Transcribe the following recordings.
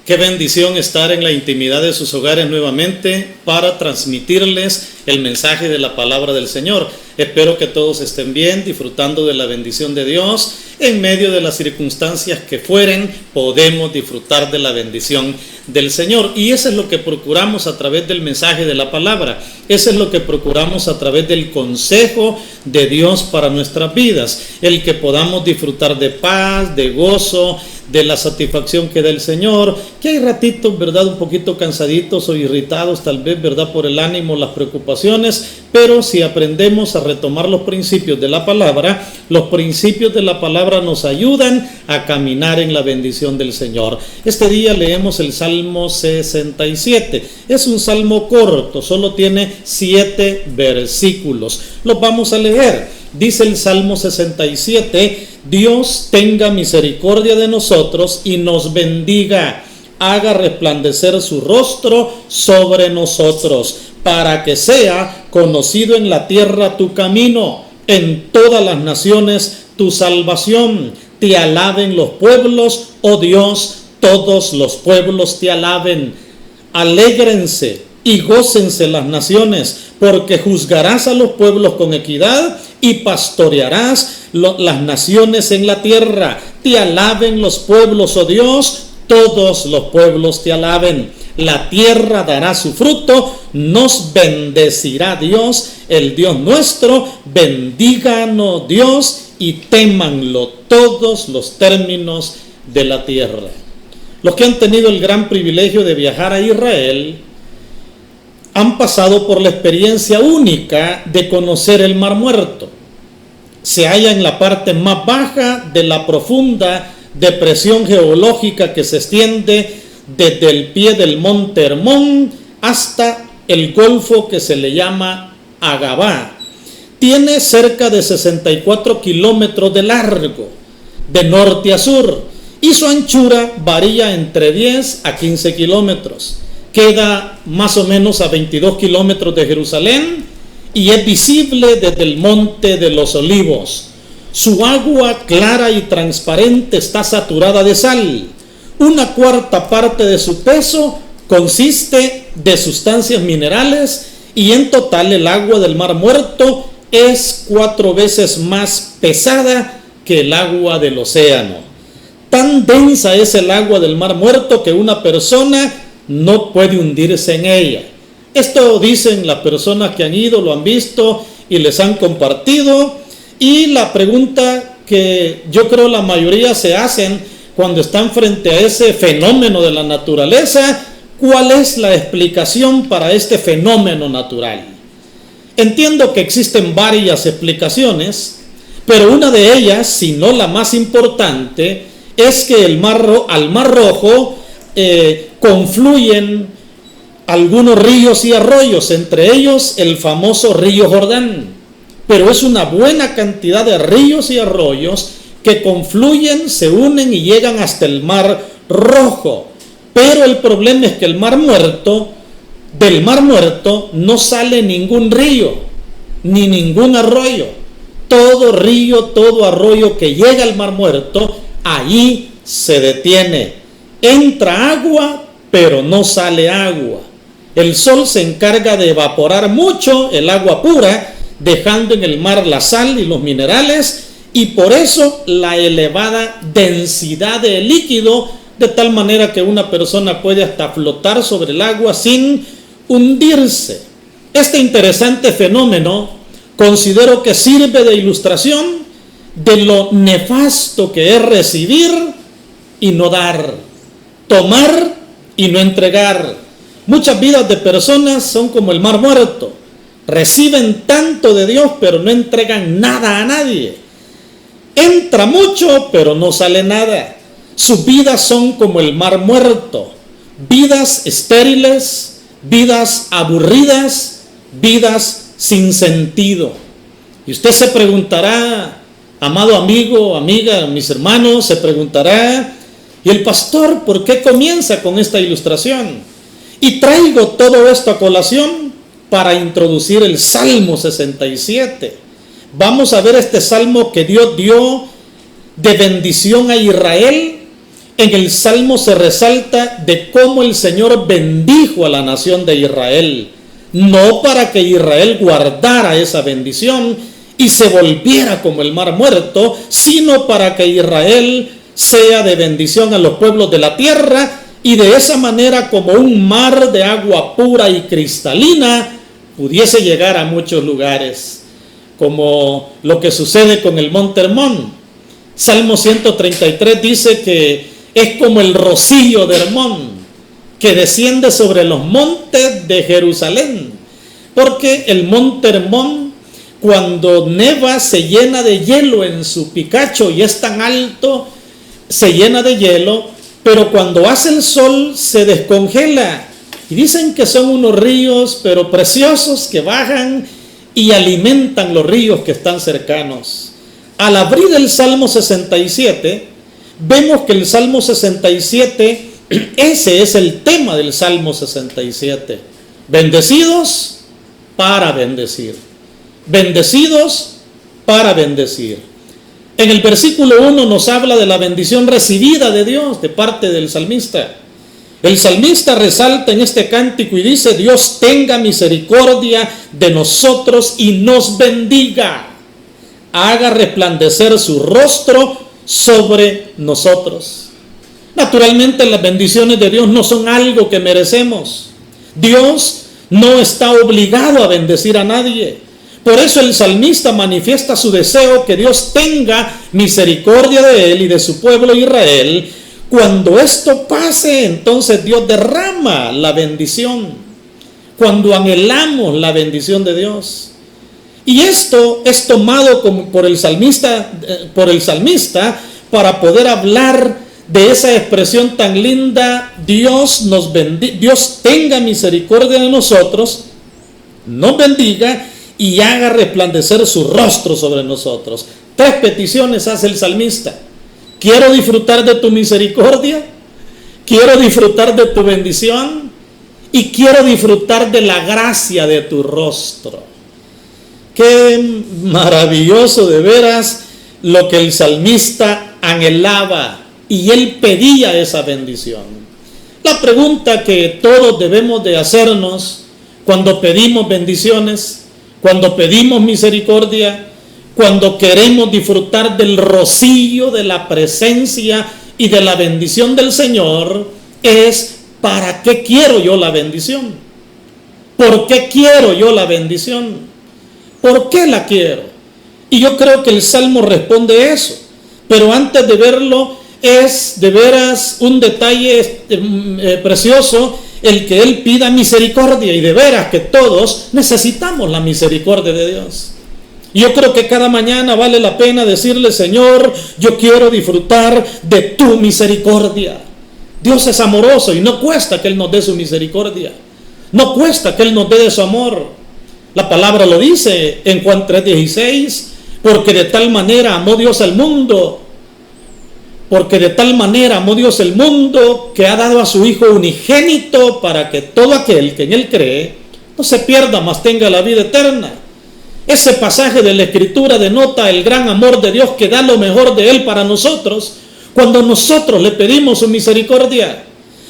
Qué bendición estar en la intimidad de sus hogares nuevamente para transmitirles el mensaje de la palabra del Señor. Espero que todos estén bien, disfrutando de la bendición de Dios. En medio de las circunstancias que fueren, podemos disfrutar de la bendición del Señor. Y eso es lo que procuramos a través del mensaje de la palabra. Eso es lo que procuramos a través del consejo de Dios para nuestras vidas. El que podamos disfrutar de paz, de gozo, de la satisfacción que da el Señor, que hay ratitos, ¿verdad?, un poquito cansaditos o irritados, tal vez, ¿verdad?, por el ánimo, las preocupaciones, pero si aprendemos a retomar los principios de la palabra, los principios de la palabra nos ayudan a caminar en la bendición del Señor. Este día leemos el Salmo 67. Es un salmo corto, solo tiene 7 versículos. Los vamos a leer. Dice el Salmo 67, Dios tenga misericordia de nosotros y nos bendiga, haga resplandecer su rostro sobre nosotros, para que sea conocido en la tierra tu camino, en todas las naciones tu salvación. Te alaben los pueblos, oh Dios, todos los pueblos te alaben. Alégrense y gócense las naciones, porque juzgarás a los pueblos con equidad y pastorearás las naciones en la tierra. Te alaben los pueblos, oh Dios, todos los pueblos te alaben. La tierra dará su fruto, nos bendecirá Dios, el Dios nuestro. Bendíganos Dios y témanlo todos los términos de la tierra. Los que han tenido el gran privilegio de viajar a Israel han pasado por la experiencia única de conocer el Mar Muerto. Se halla en la parte más baja de la profunda depresión geológica que se extiende desde el pie del monte Hermón hasta el golfo que se le llama Agabá. Tiene cerca de 64 kilómetros de largo, de norte a sur, y su anchura varía entre 10 a 15 kilómetros. Queda más o menos a 22 kilómetros de Jerusalén y es visible desde el Monte de los Olivos. Su agua clara y transparente está saturada de sal. 1/4 parte de su peso consiste de sustancias minerales y en total el agua del Mar Muerto es 4 veces más pesada que el agua del océano. Tan densa es el agua del Mar Muerto que una persona no puede hundirse en ella. Esto dicen las personas que han ido, lo han visto y les han compartido. Y la pregunta que yo creo la mayoría se hacen cuando están frente a ese fenómeno de la naturaleza: ¿cuál es la explicación para este fenómeno natural? Entiendo que existen varias explicaciones, pero una de ellas, si no la más importante, es que al Mar Rojo confluyen algunos ríos y arroyos, entre ellos el famoso río Jordán. Pero es una buena cantidad de ríos y arroyos que confluyen, se unen y llegan hasta el Mar Rojo. Pero el problema es que del Mar Muerto no sale ningún río ni ningún arroyo. Todo río, todo arroyo que llega al Mar Muerto, allí se detiene. Entra agua, pero no sale agua. El sol se encarga de evaporar mucho el agua pura, dejando en el mar la sal y los minerales, y por eso la elevada densidad de líquido, de tal manera que una persona puede hasta flotar sobre el agua sin hundirse. Este interesante fenómeno considero que sirve de ilustración de lo nefasto que es recibir y no dar, tomar y no entregar. Muchas vidas de personas son como el Mar Muerto. Reciben tanto de Dios, pero no entregan nada a nadie. Entra mucho, pero no sale nada. Sus vidas son como el Mar Muerto. Vidas estériles, vidas aburridas, vidas sin sentido. Y usted se preguntará, amado amigo, amiga, mis hermanos, se preguntará: ¿y el pastor por qué comienza con esta ilustración? Y traigo todo esto a colación para introducir el Salmo 67. Vamos a ver este salmo que Dios dio de bendición a Israel. En el salmo se resalta de cómo el Señor bendijo a la nación de Israel, no para que Israel guardara esa bendición y se volviera como el mar muerto, sino para que Israel sea de bendición a los pueblos de la tierra, y de esa manera, como un mar de agua pura y cristalina, pudiese llegar a muchos lugares, como lo que sucede con el Monte Hermón. Salmo 133 dice que es como el rocío de Hermón, que desciende sobre los montes de Jerusalén, porque el Monte Hermón, cuando neva, se llena de hielo en su picacho y es tan alto, se llena de hielo, pero cuando hace el sol se descongela. Y dicen que son unos ríos, pero preciosos, que bajan y alimentan los ríos que están cercanos. Al abrir el Salmo 67, vemos que el Salmo 67, ese es el tema del Salmo 67. Bendecidos para bendecir. Bendecidos para bendecir. En el versículo 1 nos habla de la bendición recibida de Dios de parte del salmista. El salmista resalta en este cántico y dice: Dios tenga misericordia de nosotros y nos bendiga, haga resplandecer su rostro sobre nosotros. Naturalmente, las bendiciones de Dios no son algo que merecemos. Dios no está obligado a bendecir a nadie. Por eso el salmista manifiesta su deseo que Dios tenga misericordia de él y de su pueblo Israel. Cuando esto pase, entonces Dios derrama la bendición. Cuando anhelamos la bendición de Dios. Y esto es tomado por el salmista para poder hablar de esa expresión tan linda: Dios tenga misericordia de nosotros, nos bendiga y haga resplandecer su rostro sobre nosotros. 3 peticiones hace el salmista: quiero disfrutar de tu misericordia, quiero disfrutar de tu bendición y quiero disfrutar de la gracia de tu rostro. Qué maravilloso de veras lo que el salmista anhelaba, y él pedía esa bendición. La pregunta que todos debemos de hacernos cuando pedimos bendiciones, cuando pedimos misericordia, cuando queremos disfrutar del rocío, de la presencia y de la bendición del Señor, es: ¿para qué quiero yo la bendición? ¿Por qué quiero yo la bendición? ¿Por qué la quiero? Y yo creo que el Salmo responde eso. Pero antes de verlo, es de veras un detalle precioso el que él pida misericordia, y de veras que todos necesitamos la misericordia de Dios. Yo creo que cada mañana vale la pena decirle: Señor, yo quiero disfrutar de tu misericordia. Dios es amoroso y no cuesta que Él nos dé su misericordia, no cuesta que Él nos dé de su amor. La palabra lo dice en Juan 3:16: porque de tal manera amó Dios al mundo, porque de tal manera amó Dios el mundo, que ha dado a su Hijo unigénito, para que todo aquel que en Él cree no se pierda, mas tenga la vida eterna. Ese pasaje de la Escritura denota el gran amor de Dios, que da lo mejor de Él para nosotros, cuando nosotros le pedimos su misericordia,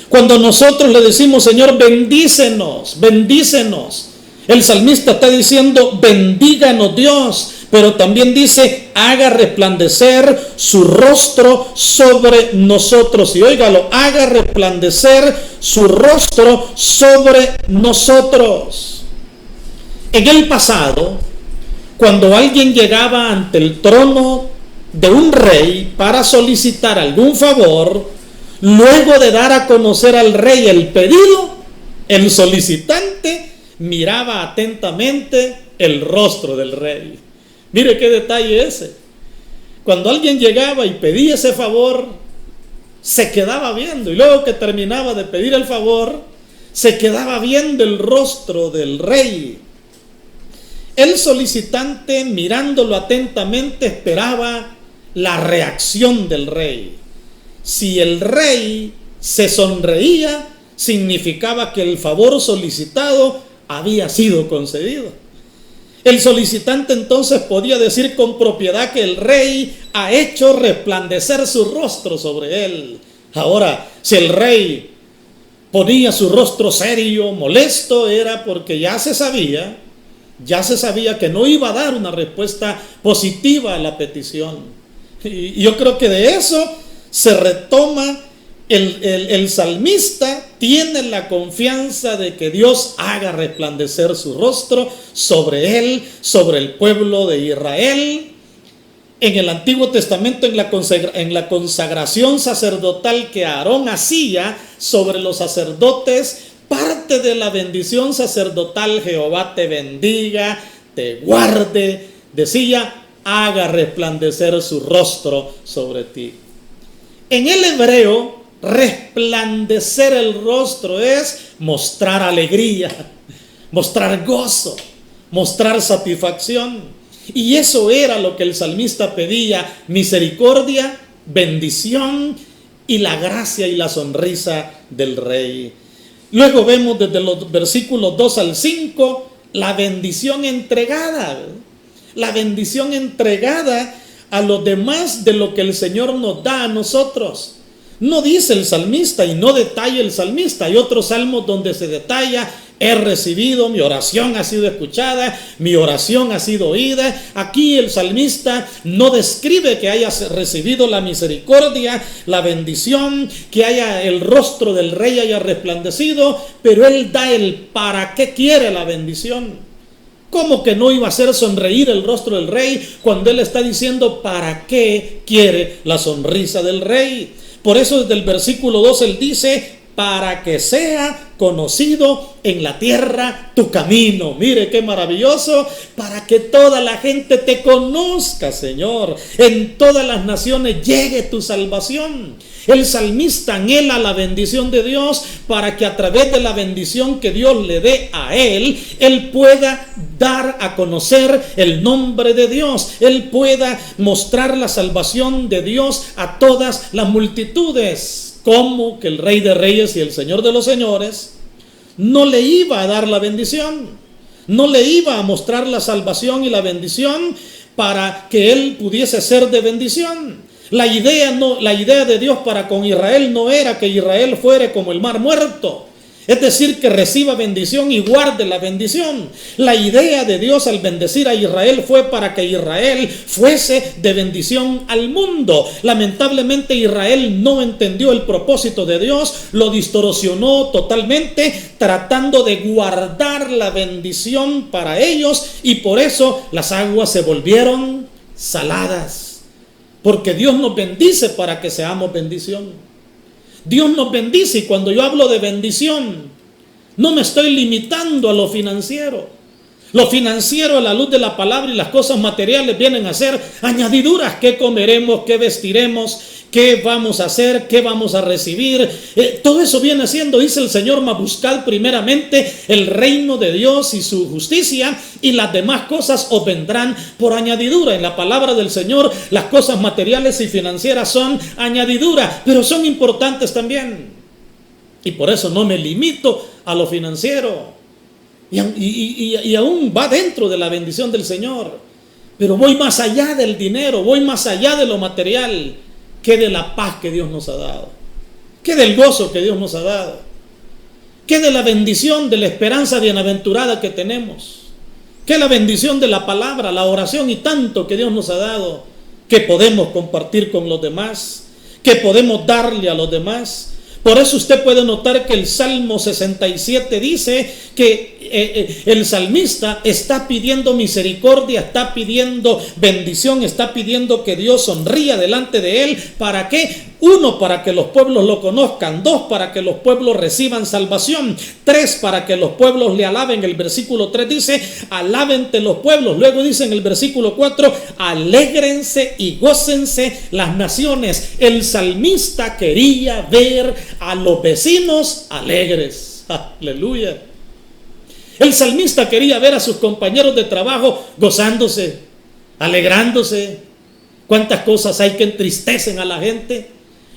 cuando nosotros le decimos: Señor, bendícenos, bendícenos. El salmista está diciendo: bendíganos Dios, pero también dice: haga resplandecer su rostro sobre nosotros. Y óigalo: haga resplandecer su rostro sobre nosotros. En el pasado, cuando alguien llegaba ante el trono de un rey para solicitar algún favor, luego de dar a conocer al rey el pedido, el solicitante miraba atentamente el rostro del rey. Mire qué detalle ese. Cuando alguien llegaba y pedía ese favor, se quedaba viendo, y luego que terminaba de pedir el favor, se quedaba viendo el rostro del rey. El solicitante, mirándolo atentamente, esperaba la reacción del rey. Si el rey se sonreía, significaba que el favor solicitado había sido concedido. El solicitante entonces podía decir con propiedad que el rey ha hecho resplandecer su rostro sobre él. Ahora, si el rey ponía su rostro serio, molesto, era porque ya se sabía que no iba a dar una respuesta positiva a la petición. Y yo creo que de eso se retoma. El salmista tiene la confianza de que Dios haga resplandecer su rostro sobre él, sobre el pueblo de Israel. En el Antiguo Testamento, en la consagración sacerdotal que Aarón hacía sobre los sacerdotes, parte de la bendición sacerdotal: Jehová te bendiga, te guarde, decía, haga resplandecer su rostro sobre ti. En el hebreo, resplandecer el rostro es mostrar alegría, mostrar gozo, mostrar satisfacción. Y eso era lo que el salmista pedía: misericordia, bendición y la gracia y la sonrisa del rey. Luego vemos desde los versículos 2 al 5 la bendición entregada. La bendición entregada a los demás de lo que el Señor nos da a nosotros. No dice el salmista y no detalla el salmista. Hay otros salmos donde se detalla: he recibido, mi oración ha sido escuchada, mi oración ha sido oída. Aquí el salmista no describe que haya recibido la misericordia, la bendición, que haya el rostro del rey haya resplandecido, pero él da el para qué quiere la bendición. ¿Cómo que no iba a hacer sonreír el rostro del rey cuando él está diciendo para qué quiere la sonrisa del rey? Por eso desde el versículo 2 él dice: para que sea conocido en la tierra tu camino. Mire qué maravilloso: para que toda la gente te conozca, Señor. En todas las naciones llegue tu salvación. El salmista anhela la bendición de Dios para que a través de la bendición que Dios le dé a él pueda dar a conocer el nombre de Dios. Él pueda mostrar la salvación de Dios a todas las multitudes. Como que el Rey de Reyes y el Señor de los Señores no le iba a dar la bendición, no le iba a mostrar la salvación y la bendición para que él pudiese ser de bendición. La idea de Dios para con Israel no era que Israel fuera como el mar muerto, es decir, que reciba bendición y guarde la bendición. La idea de Dios al bendecir a Israel fue para que Israel fuese de bendición al mundo. Lamentablemente Israel no entendió el propósito de Dios, lo distorsionó totalmente, tratando de guardar la bendición para ellos, y por eso las aguas se volvieron saladas. Porque Dios nos bendice para que seamos bendición. Dios nos bendice, y cuando yo hablo de bendición, no me estoy limitando a lo financiero. Lo financiero, a la luz de la palabra y las cosas materiales, vienen a ser añadiduras. ¿Qué comeremos? ¿Qué vestiremos? ¿Qué vamos a hacer? ¿Qué vamos a recibir? Todo eso viene siendo, dice el Señor: mas buscad primeramente el reino de Dios y su justicia, y las demás cosas os vendrán por añadidura. En la palabra del Señor, las cosas materiales y financieras son añadidura, pero son importantes también. Y por eso no me limito a lo financiero. Y aún va dentro de la bendición del Señor. Pero voy más allá del dinero, voy más allá de lo material. ¿Qué de la paz que Dios nos ha dado? ¿Qué del gozo que Dios nos ha dado? ¿Qué de la bendición, de la esperanza bienaventurada que tenemos? ¿Qué de la bendición de la palabra, la oración y tanto que Dios nos ha dado, que podemos compartir con los demás, que podemos darle a los demás? Por eso usted puede notar que el Salmo 67 dice que el salmista está pidiendo misericordia, está pidiendo bendición, está pidiendo que Dios sonría delante de él. ¿Para qué? 1, para que los pueblos lo conozcan. 2, para que los pueblos reciban salvación. 3, para que los pueblos le alaben. El versículo 3 dice: alábente los pueblos. Luego dice en el versículo 4: alégrense y gócense las naciones. El salmista quería ver a los vecinos alegres. Aleluya. El salmista quería ver a sus compañeros de trabajo gozándose, alegrándose. ¿Cuántas cosas hay que entristecen a la gente?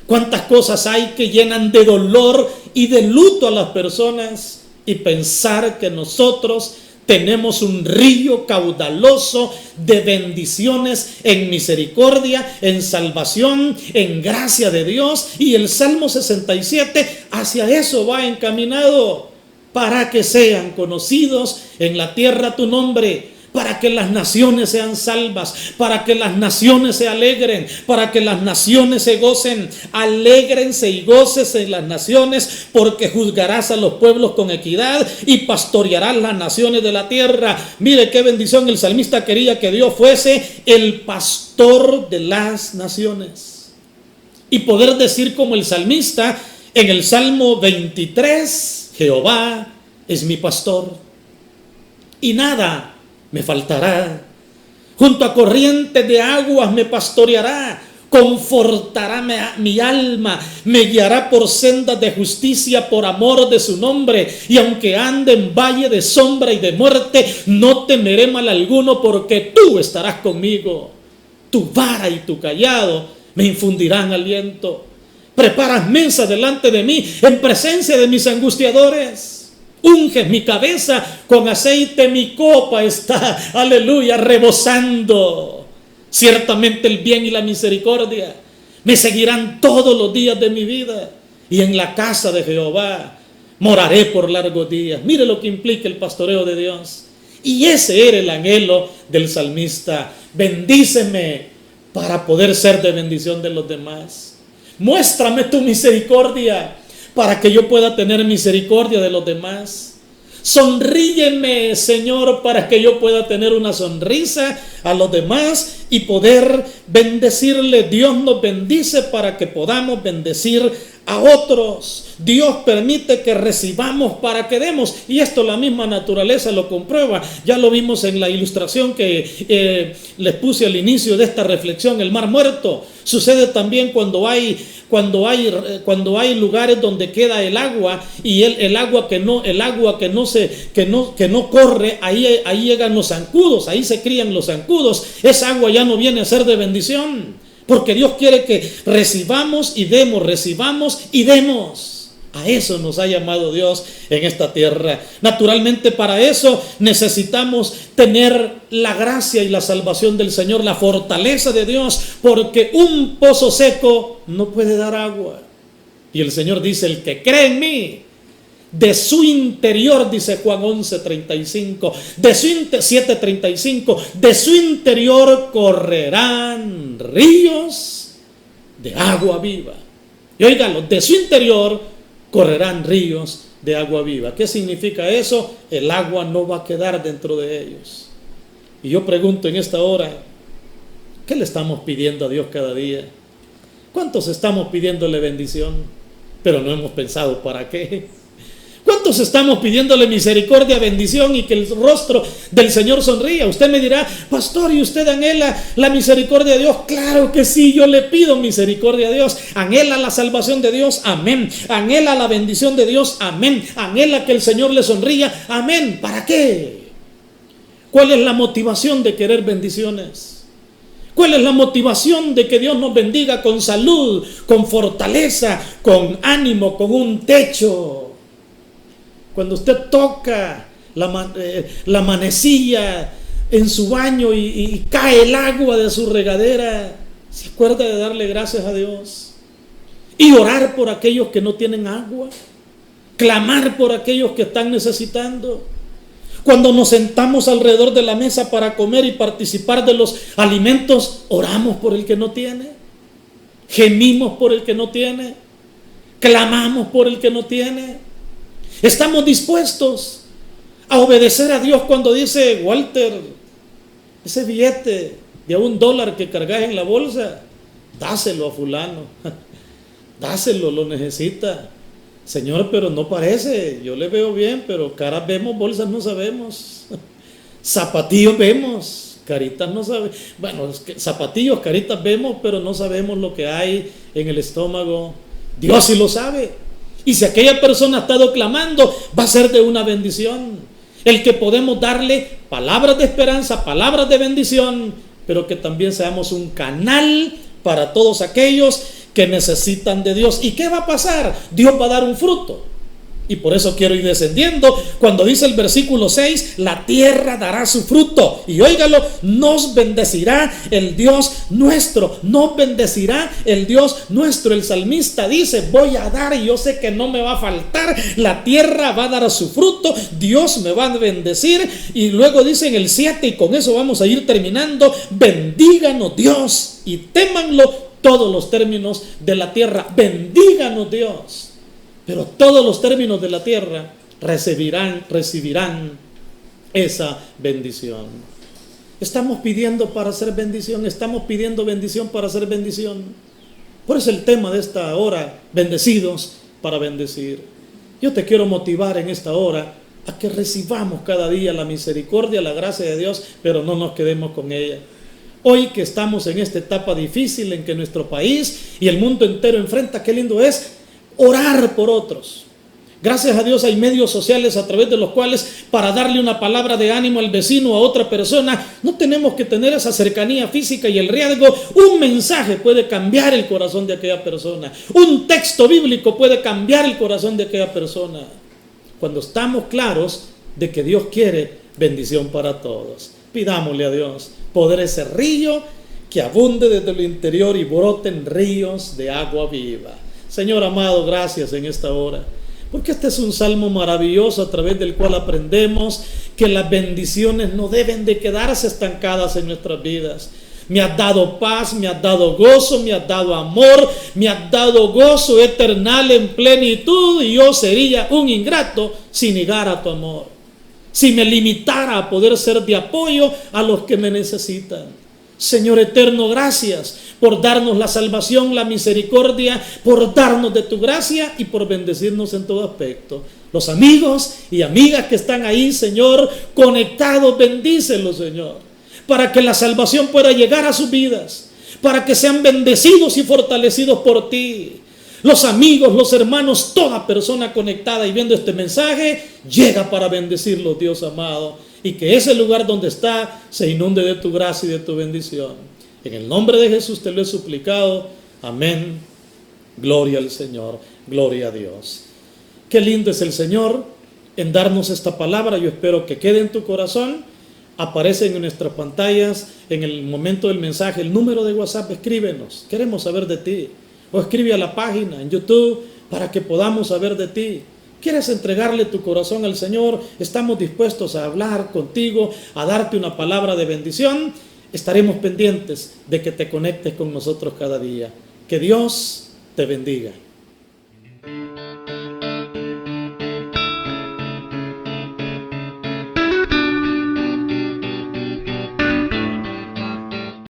¿Cuántas cosas hay que llenan de dolor y de luto a las personas? y pensar que nosotros tenemos un río caudaloso de bendiciones en misericordia, en salvación, en gracia de Dios. Y el Salmo 67 hacia eso va encaminado, para que sean conocidos en la tierra tu nombre, para que las naciones sean salvas, para que las naciones se alegren, para que las naciones se gocen. Alégrense y gócese las naciones, porque juzgarás a los pueblos con equidad y pastorearás las naciones de la tierra. Mire qué bendición. El salmista quería que Dios fuese el pastor de las naciones, y poder decir como el salmista en el Salmo 23: Jehová es mi pastor y nada me faltará. Junto a corrientes de aguas me pastoreará, confortará mi alma, me guiará por sendas de justicia por amor de su nombre. Y aunque ande en valle de sombra y de muerte, no temeré mal alguno, porque tú estarás conmigo. Tu vara y tu cayado me infundirán aliento. Preparas mesa delante de mí en presencia de mis angustiadores. Unges mi cabeza con aceite, mi copa está, aleluya, rebosando. Ciertamente el bien y la misericordia me seguirán todos los días de mi vida, y en la casa de Jehová moraré por largos días. Mire lo que implica el pastoreo de Dios. Y ese era el anhelo del salmista: bendíceme para poder ser de bendición de los demás. Muéstrame tu misericordia para que yo pueda tener misericordia de los demás. Sonríeme, Señor, para que yo pueda tener una sonrisa a los demás y poder bendecirle. Dios nos bendice para que podamos bendecir a otros. Dios permite que recibamos para que demos, y esto la misma naturaleza lo comprueba. Ya lo vimos en la ilustración que les puse al inicio de esta reflexión, el Mar Muerto. Sucede también cuando hay lugares donde queda el agua, y el agua que no corre, ahí llegan los zancudos, ahí se crían los zancudos. Esa agua ya no viene a ser de bendición, porque Dios quiere que recibamos y demos, recibamos y demos. A eso nos ha llamado Dios en esta tierra. Naturalmente, para eso necesitamos tener la gracia y la salvación del Señor, la fortaleza de Dios, porque un pozo seco no puede dar agua. Y el Señor dice: el que cree en mí, de su interior, dice Juan 11:35, de su 7:35, de su interior correrán ríos de agua viva. Y óigalo, de su interior correrán ríos de agua viva. ¿Qué significa eso? El agua no va a quedar dentro de ellos. Y yo pregunto en esta hora, ¿qué le estamos pidiendo a Dios cada día? ¿Cuántos estamos pidiéndole bendición, pero no hemos pensado para qué? ¿Cuántos estamos pidiéndole misericordia, bendición, y que el rostro del Señor sonría? Usted me dirá: pastor, ¿y usted anhela la misericordia de Dios? Claro que sí, yo le pido misericordia a Dios. ¿Anhela la salvación de Dios? Amén. ¿Anhela la bendición de Dios? Amén. ¿Anhela que el Señor le sonría? Amén. ¿Para qué? ¿Cuál es la motivación de querer bendiciones? ¿Cuál es la motivación de que Dios nos bendiga con salud, con fortaleza, con ánimo, con un techo? Cuando usted toca la manecilla en su baño y cae el agua de su regadera, ¿se acuerda de darle gracias a Dios? Y orar por aquellos que no tienen agua, clamar por aquellos que están necesitando. Cuando nos sentamos alrededor de la mesa para comer y participar de los alimentos, oramos por el que no tiene, gemimos por el que no tiene, clamamos por el que no tiene. Estamos dispuestos a obedecer a Dios cuando dice: Walter, ese billete de $1 que cargas en la bolsa, dáselo a fulano, dáselo, lo necesita. Señor, pero no parece, yo le veo bien, pero caras vemos, bolsas no sabemos. Zapatillos vemos, caritas no sabemos. Bueno, es que zapatillos, caritas vemos, pero no sabemos lo que hay en el estómago. Dios sí lo sabe. Y si aquella persona ha estado clamando, va a ser de una bendición. El que podemos darle palabras de esperanza, palabras de bendición, pero que también seamos un canal para todos aquellos que necesitan de Dios. ¿Y qué va a pasar? Dios va a dar un fruto. Y por eso quiero ir descendiendo. Cuando dice el versículo 6, la tierra dará su fruto. Y óigalo, nos bendecirá el Dios nuestro. Nos bendecirá el Dios nuestro. El salmista dice, voy a dar y yo sé que no me va a faltar. La tierra va a dar su fruto. Dios me va a bendecir. Y luego dice en el 7, y con eso vamos a ir terminando, bendíganos Dios y témanlo todos los términos de la tierra. Bendíganos Dios. Pero todos los términos de la tierra recibirán esa bendición. Estamos pidiendo para hacer bendición, estamos pidiendo bendición para hacer bendición. Por eso el tema de esta hora, bendecidos para bendecir. Yo te quiero motivar en esta hora a que recibamos cada día la misericordia, la gracia de Dios, pero no nos quedemos con ella. Hoy que estamos en esta etapa difícil en que nuestro país y el mundo entero enfrenta, qué lindo es orar por otros. Gracias a Dios hay medios sociales a través de los cuales para darle una palabra de ánimo al vecino o a otra persona no tenemos que tener esa cercanía física y el riesgo. Un mensaje puede cambiar el corazón de aquella persona. Un texto bíblico puede cambiar el corazón de aquella persona. Cuando estamos claros de que Dios quiere bendición para todos. Pidámosle a Dios poder ese río que abunde desde lo interior y broten ríos de agua viva. Señor amado, gracias en esta hora, porque este es un salmo maravilloso a través del cual aprendemos que las bendiciones no deben de quedarse estancadas en nuestras vidas. Me has dado paz, me has dado gozo, me has dado amor, me has dado gozo eternal en plenitud, y yo sería un ingrato si negara tu amor, si me limitara a poder ser de apoyo a los que me necesitan. Señor eterno, gracias por darnos la salvación, la misericordia, por darnos de tu gracia y por bendecirnos en todo aspecto. Los amigos y amigas que están ahí, Señor, conectados, bendícelos, Señor, para que la salvación pueda llegar a sus vidas, para que sean bendecidos y fortalecidos por ti. Los amigos, los hermanos, toda persona conectada y viendo este mensaje, llega para bendecirlos, Dios amado. Y que ese lugar donde está se inunde de tu gracia y de tu bendición. En el nombre de Jesús te lo he suplicado. Amén. Gloria al Señor. Gloria a Dios. Qué lindo es el Señor en darnos esta palabra. Yo espero que quede en tu corazón. Aparecen en nuestras pantallas en el momento del mensaje el número de WhatsApp. Escríbenos. Queremos saber de ti. O escribe a la página en YouTube para que podamos saber de ti. ¿Quieres entregarle tu corazón al Señor? Estamos dispuestos a hablar contigo, a darte una palabra de bendición. Estaremos pendientes de que te conectes con nosotros cada día. Que Dios te bendiga.